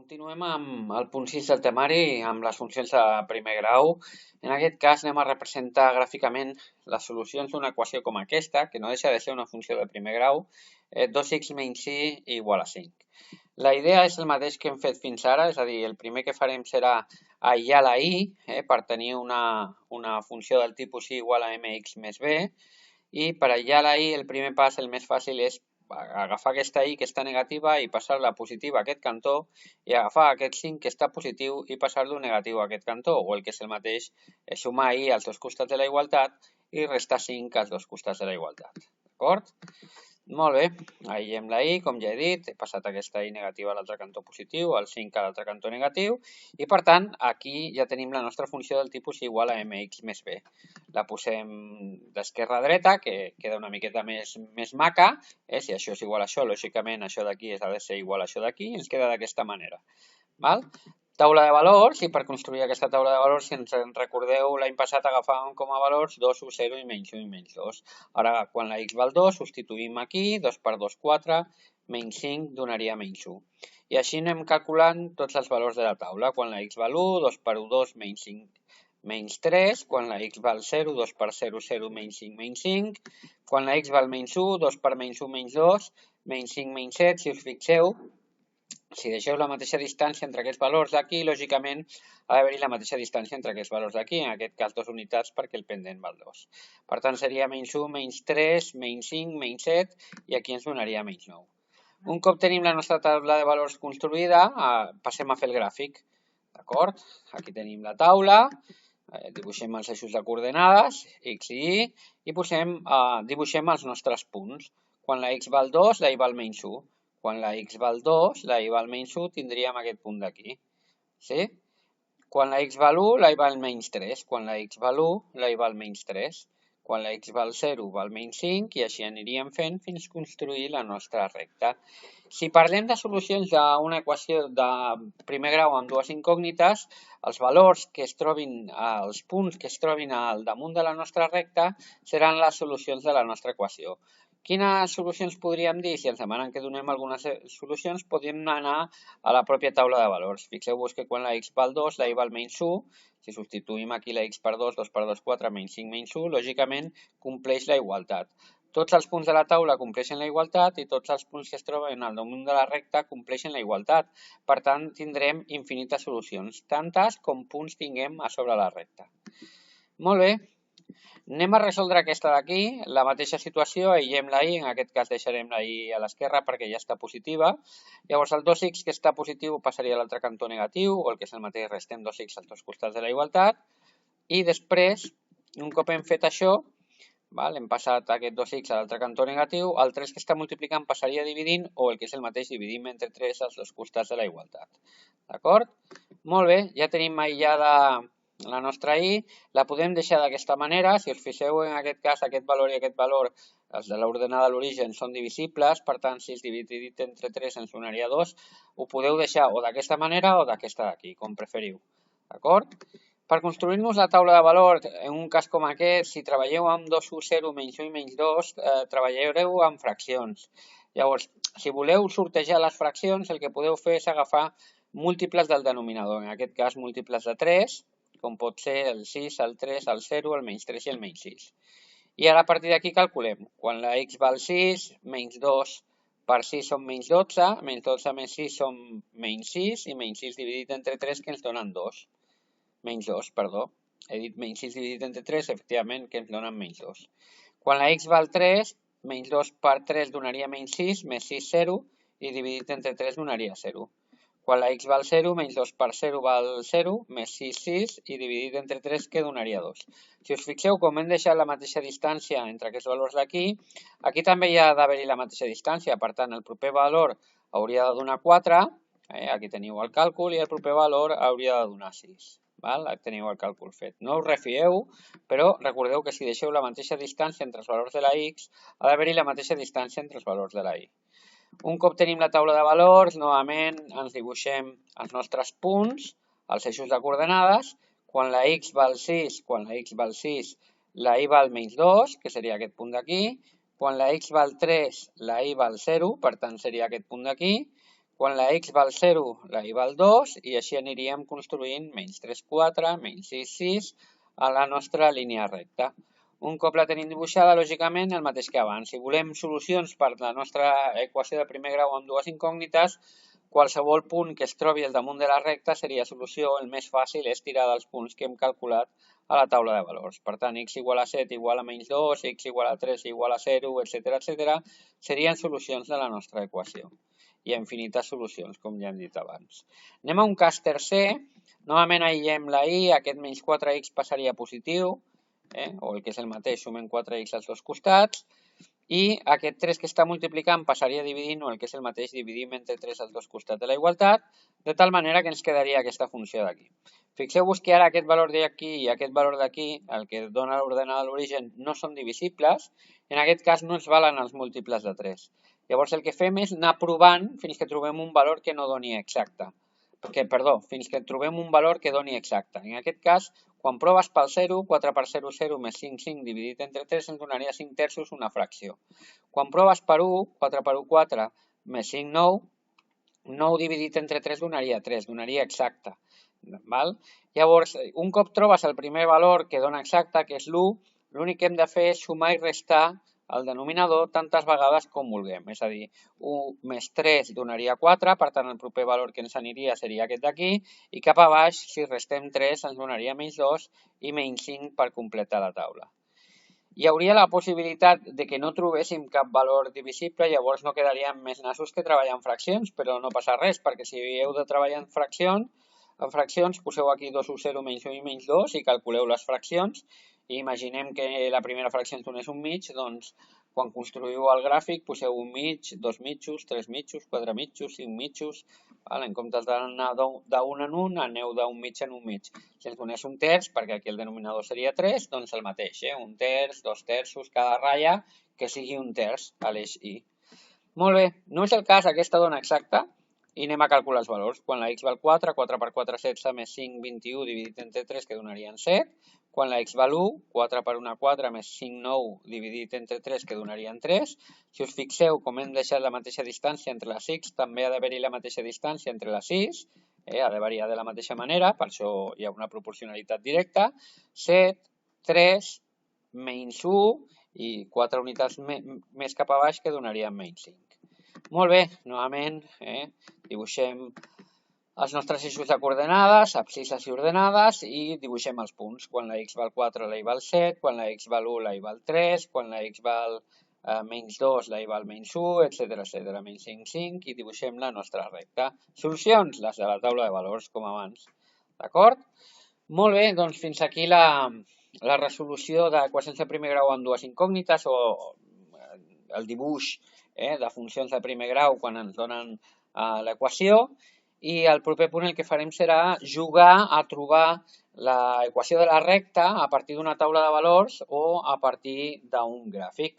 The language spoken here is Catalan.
Continuem amb el punt 6 del temari, amb les funcions de primer grau. En aquest cas anem a representar gràficament les solucions d'una equació com aquesta, que no deixa de ser una funció de primer grau, 2x menys y igual a 5. La idea és el mateix que hem fet fins ara, és a dir, el primer que farem serà aïllar la y per tenir una funció del tipus y igual a mx més b, i per aïllar la y el primer pas, el més fàcil, és agafar aquesta i que està negativa i passar-la positiva a aquest cantó i agafar aquest 5 que està positiu i passar-lo negatiu a aquest cantó, o el que és el mateix, sumar i als dos costats de la igualtat i restar 5 als dos costats de la igualtat. D'acord? Molt bé, aïllem la i, com ja he dit, he passat aquesta i negativa a l'altre cantó positiu, el 5 a l'altre cantó negatiu, i per tant aquí ja tenim la nostra funció del tipus igual a mx més b. La posem d'esquerra a dreta, que queda una miqueta més maca, si això és igual a això, lògicament això d'aquí ha de ser igual a això d'aquí, i ens queda d'aquesta manera. Val? Taula de valors, i per construir aquesta taula de valors, si ens en recordeu, l'any passat agafàvem com a valors 2, 1, 0 i menys 1 i menys 2. Ara, quan la x val 2, substituïm aquí, 2 per 2, 4, menys 5 donaria menys 1. I així anem calculant tots els valors de la taula. Quan la x val 1, 2 per 1, 2, menys 5, menys 3. Quan la x val 0, 2 per 0, 0, menys 5, menys 5. Quan la x val menys 1, 2 per menys 1, menys 2, menys 5, menys 7. Si us fixeu, si deixeu la mateixa distància entre aquests valors d'aquí, lògicament ha d'haver-hi la mateixa distància entre aquests valors d'aquí, en aquest cas 2 unitats perquè el pendent val 2. Per tant, seria menys 1, menys 3, menys 5, menys 7, i aquí ens donaria menys 9. Un cop tenim la nostra taula de valors construïda, passem a fer el gràfic. D'acord? Aquí tenim la taula, dibuixem els eixos de coordenades, x i y, i dibuixem els nostres punts. Quan la x val 2, la y val menys 1. Quan la x val 2, la y val menys 1, tindríem aquest punt d'aquí. Sí? Quan la x val 1, la y val menys 3. Quan la x val 1, la y val menys 3. Quan la x val 0, val menys 5, i així aniríem fent fins construir la nostra recta. Si parlem de solucions d'una equació de primer grau amb dues incògnites, els valors que es trobin, els punts que es trobin al damunt de la nostra recta seran les solucions de la nostra equació. Quines solucions podríem dir? Si ens demanen que donem algunes solucions, podríem anar a la pròpia taula de valors. Fixeu-vos que quan la x val 2, la y val menys 1. Si substituïm aquí la x per 2, 2 per 2, 4, menys 5, menys 1, lògicament compleix la igualtat. Tots els punts de la taula compleixen la igualtat i tots els punts que es troben al damunt de la recta compleixen la igualtat. Per tant, tindrem infinites solucions, tantes com punts tinguem a sobre la recta. Molt bé. Anem a resoldre aquesta d'aquí, la mateixa situació, aïllem la i, en aquest cas deixarem la i a l'esquerra perquè ja està positiva. Llavors el 2x que està positiu passaria a l'altre cantó negatiu, o el que és el mateix, restem 2x als dos costats de la igualtat. I després, un cop hem fet això, hem passat aquest 2x a l'altre cantó negatiu, el 3 que està multiplicant passaria dividint, o el que és el mateix, dividim entre 3 als dos costats de la igualtat. D'acord? Molt bé, ja tenim aïllada la nostra i, la podem deixar d'aquesta manera. Si us fixeu, en aquest cas, aquest valor i aquest valor, els de l'ordenada a l'origen, són divisibles, per tant, si és dividit entre 3 ens donaria 2, ho podeu deixar o d'aquesta manera o d'aquesta d'aquí, com preferiu. D'acord? Per construir-nos la taula de valor, en un cas com aquest, si treballeu amb 2, 1, 0, menys 1 i menys 2, treballareu amb fraccions. Llavors, si voleu sortejar les fraccions, el que podeu fer és agafar múltiples del denominador, en aquest cas múltiples de 3, com pot ser el 6, el 3, el 0, el menys 3 i el menys 6. I ara a partir d'aquí calculem. Quan la x val 6, menys 2 per 6 són menys 12, menys 12 més 6 són menys 6, i menys 6 dividit entre 3 que ens donen 2. Menys 2, perdó. He dit menys 6 dividit entre 3, efectivament, que ens donen menys 2. Quan la x val 3, menys 2 per 3 donaria menys 6, més 6, 0, i dividit entre 3 donaria 0. Quan la x val 0, menys 2 per 0 val 0, més 6, 6, i dividit entre 3, que donaria 2. Si us fixeu, com hem deixat la mateixa distància entre aquests valors d'aquí, aquí també hi ha d'haver-hi la mateixa distància. Per tant, el proper valor hauria de donar 4, aquí teniu el càlcul, i el proper valor hauria de donar 6. Aquí teniu el càlcul fet. No us refieu, però recordeu que si deixeu la mateixa distància entre els valors de la x, ha d'haver-hi la mateixa distància entre els valors de la y. Un cop tenim la taula de valors, novament ens dibuixem els nostres punts, els eixos de coordenades. Quan la x val 6, la y val menys 2, que seria aquest punt d'aquí. Quan la x val 3, la y val 0, per tant seria aquest punt d'aquí. Quan la x val 0, la y val 2, i així aniríem construint menys 3, 4, menys 6, 6, a la nostra línia recta. Un cop la tenim dibuixada, lògicament, el mateix que abans. Si volem solucions per la nostra equació de primer grau amb dues incògnites, qualsevol punt que es trobi al damunt de la recta seria solució. El més fàcil és tirar dels punts que hem calculat a la taula de valors. Per tant, x igual a 7 igual a menys 2, x igual a 3 igual a 0, etc., etc., serien solucions de la nostra equació. Hi ha infinites solucions, com ja hem dit abans. Anem a un cas tercer. Novament aïllem la i, aquest menys 4x passaria a positiu, o el que és el mateix, sumem 4x als dos costats, i aquest 3 que està multiplicant passaria dividint, o el que és el mateix, dividim entre 3 als dos costats de la igualtat, de tal manera que ens quedaria aquesta funció d'aquí. Fixeu-vos que ara aquest valor d'aquí i aquest valor d'aquí, el que dona l'ordenada a l'origen, no són divisibles. En aquest cas no ens valen els múltiples de 3. Llavors el que fem és anar provant fins que trobem un valor que no doni exacte. Fins que trobem un valor que doni exacte. En aquest cas, quan proves pel 0, 4 per 0, 0 més 5, 5 dividit entre 3 ens donaria 5 terços, una fracció. Quan proves per 1, 4 per 1, 4 més 5, 9, 9 dividit entre 3 donaria 3, donaria exacte. Val? Llavors, un cop trobes el primer valor que dona exacte, que és l'1, l'únic que hem de fer és sumar i restar el denominador tantes vegades com vulguem. És a dir, 1 més 3 donaria 4, per tant el proper valor que ens aniria seria aquest d'aquí, i cap a baix, si restem 3, ens donaria menys 2 i menys 5 per completar la taula. Hi hauria la possibilitat de que no trobéssim cap valor divisible, llavors no quedaríem més nassos que treballar en fraccions, però no passa res, perquè si heu de treballar en fraccions, poseu aquí 2, 1, 0, menys 1 i menys 2 i calculeu les fraccions. I imaginem que la primera fracció ens donés un mig, doncs quan construïu el gràfic poseu un mig, dos mitjos, tres mitjos, quatre mitjos, cinc mitjos. En comptes d'anar d'un en un, aneu d'un mig en un mig. Si ens donés un terç, perquè aquí el denominador seria 3, doncs el mateix, un terç, dos terços, cada ratlla que sigui un terç a l'eix I. Molt bé, no és el cas, aquesta dona exacta, i anem a calcular els valors. Quan la x val 4, 4 per 4, 16, més 5, 21, dividit entre 3, que donarien 7. Quan la x val 1, 4 per 1, 4, més 5, 9, dividit entre 3, que donarien 3. Si us fixeu, com hem deixat la mateixa distància entre les x, també ha d'haver-hi la mateixa distància entre les 6, ha de variar de la mateixa manera, per això hi ha una proporcionalitat directa. 7, 3, menys 1 i 4 unitats més cap a baix, que donarien menys 5. Molt bé, novament dibuixem els nostres eixos de coordenades, abscisses i ordenades, i dibuixem els punts. Quan la x val 4, la y val 7, quan la x val 1, la y val 3, quan la x val menys 2, la y val menys 1, etc, menys 5, 5, i dibuixem la nostra recta. Solucions, les de la taula de valors, com abans. D'acord? Molt bé, doncs fins aquí la resolució d'equacions de primer grau amb dues incògnites, o el dibuix de funcions de primer grau quan ens donen l'equació, i el proper punt el que farem serà jugar a trobar l'equació de la recta a partir d'una taula de valors o a partir d'un gràfic.